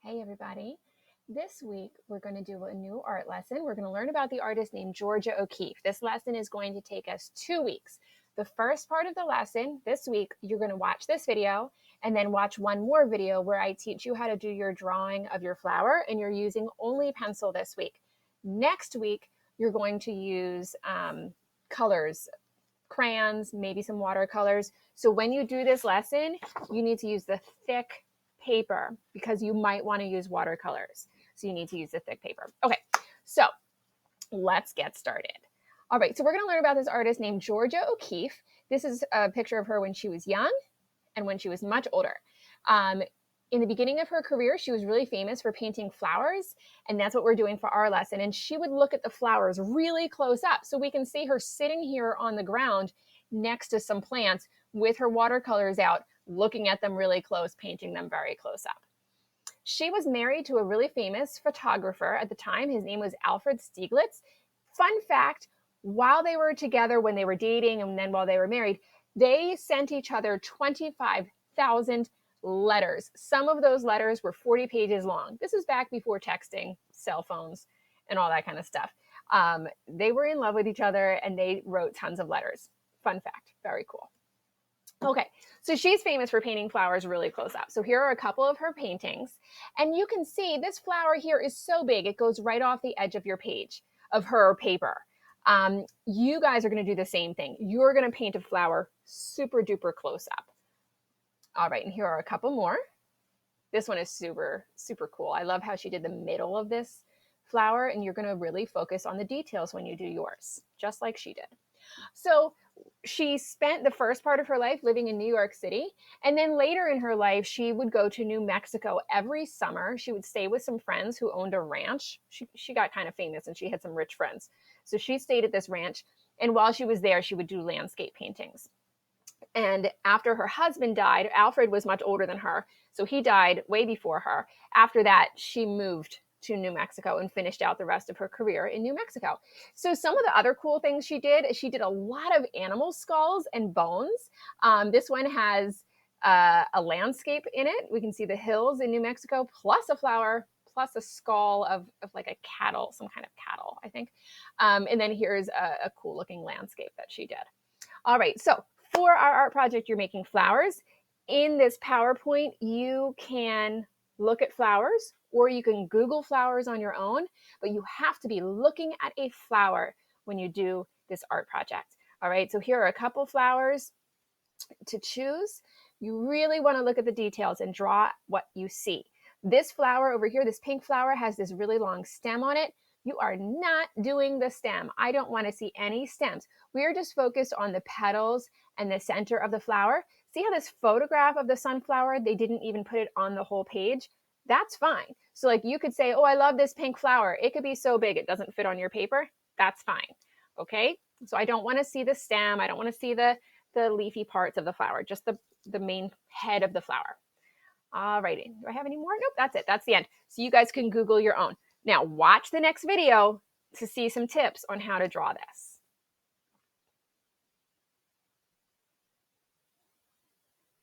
Hey everybody. This week we're going to do a new art lesson. We're going to learn about the artist named Georgia O'Keeffe. This lesson is going to take us 2 weeks. The first part of the lesson this week, you're going to watch this video and then watch one more video where I teach you how to do your drawing of your flower, and you're using only pencil this week. Next week, you're going to use colors, crayons, maybe some watercolors. So when you do this lesson, you need to use the thick paper because you might want to use watercolors. So you need to use the thick paper. Okay, so let's get started. All right, so we're going to learn about this artist named Georgia O'Keeffe. This is a picture of her when she was young and when she was much older. In the beginning of her career, she was really famous for painting flowers, and that's what we're doing for our lesson. And she would look at the flowers really close up. So we can see her sitting here on the ground next to some plants with her watercolors out, looking at them really close, painting them very close up. She was married to a really famous photographer at the time. His name was Alfred Stieglitz. Fun fact, while they were together, when they were dating, and then while they were married, they sent each other 25,000 letters. Some of those letters were 40 pages long. This is back before texting, cell phones, and all that kind of stuff. They were in love with each other and they wrote tons of letters. Fun fact, very cool. Okay, so she's famous for painting flowers really close up. So here are a couple of her paintings. And you can see this flower here is so big, it goes right off the edge of your page, of her paper. You guys are going to do the same thing. You're going to paint a flower super duper close up. All right, and here are a couple more. This one is super, super cool. I love how she did the middle of this flower, and you're going to really focus on the details when you do yours, just like she did. So she spent the first part of her life living in New York City. And then later in her life, she would go to New Mexico every summer. She would stay with some friends who owned a ranch. She got kind of famous and she had some rich friends. So she stayed at this ranch. And while she was there, she would do landscape paintings. And after her husband died, Alfred was much older than her. So he died way before her. After that, she moved to New Mexico and finished out the rest of her career in New Mexico. So some of the other cool things she did is she did a lot of animal skulls and bones. This one has a landscape in it. We can see the hills in New Mexico, plus a flower, plus a skull of like a cattle, some kind of cattle, I think. And then here's a cool looking landscape that she did. All right, so for our art project, you're making flowers. In this PowerPoint, you can look at flowers or you can Google flowers on your own, but you have to be looking at a flower when you do this art project. All right, so here are a couple flowers to choose. You really want to look at the details and draw what you see. This flower over here, this pink flower, has this really long stem on it. You are not doing the stem. I don't want to see any stems. We are just focused on the petals and the center of the flower. See how this photograph of the sunflower, they didn't even put it on the whole page? That's fine. So like you could say, oh, I love this pink flower. It could be so big it doesn't fit on your paper. That's fine. Okay, so I don't want to see the stem. I don't want to see the leafy parts of the flower, just the main head of the flower. All righty. Do I have any more? Nope, that's it. That's the end. So you guys can Google your own. Now watch the next video to see some tips on how to draw this.